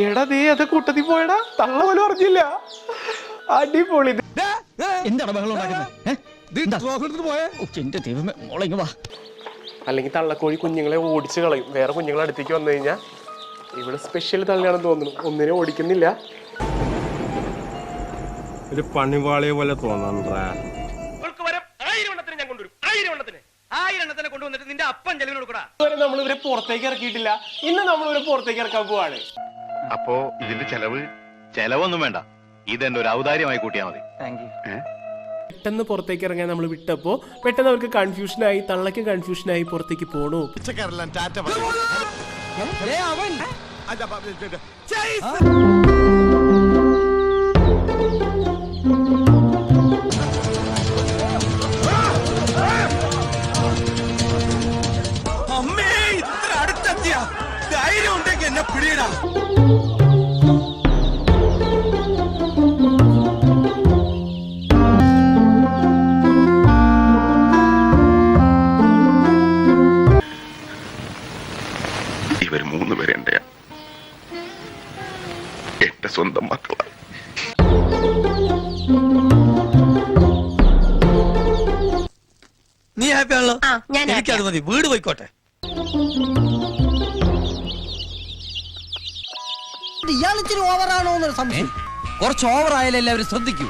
എടാ നീ അത് കൂട്ടത്തിൽ പോയടാ, തള്ള പോലും അറിഞ്ഞില്ല. അടിപൊളി. അല്ലെങ്കിൽ തള്ളക്കോഴി കുഞ്ഞുങ്ങളെ ഓടിച്ചു കളയും. വേറെ കുഞ്ഞുങ്ങളെ അടുത്തേക്ക് വന്നു കഴിഞ്ഞാൽ ഇവിടെ സ്പെഷ്യൽ തള്ളിയാണെന്ന് തോന്നുന്നു. ഒന്നിനെ ഓടിക്കുന്നില്ല. ഒരു പണിവാളിയെ പോലെ തോന്നാ. നമ്മൾ ഇവരെ പുറത്തേക്ക് ഇറക്കിയിട്ടില്ല. ഇന്ന് നമ്മൾ ഇവരെ പുറത്തേക്ക് ഇറക്കാൻ പോവാണ്. അപ്പോ ഇതിന്റെ ചെലവൊന്നും വേണ്ട, ഇതെന്റെ ഒരു ഔദാര്യമായി കൂട്ടിയാൽ മതി. പെട്ടെന്ന് പുറത്തേക്ക് ഇറങ്ങാൻ നമ്മൾ വിട്ടപ്പോ പെട്ടെന്ന് അവർക്ക് കൺഫ്യൂഷനായി, തള്ളയ്ക്കും കൺഫ്യൂഷനായി പുറത്തേക്ക് പോണു. ധൈര്യം ഉണ്ടെങ്കിൽ എന്നെ പിടിയിടാ. ഇവർ 3 പേരെ എന്റെ സ്വന്തം മക്കളാണ്. നീ ഹാപ്പി ആണല്ലോ? എനിക്കത് മതി, വീട് പോയിക്കോട്ടെ. ഇയാൾ ഇച്ചിരി ഓവറാണോ എന്നൊരു സംശയം. കുറച്ച് ഓവറായാലും എല്ലാവരും ശ്രദ്ധിക്കൂ.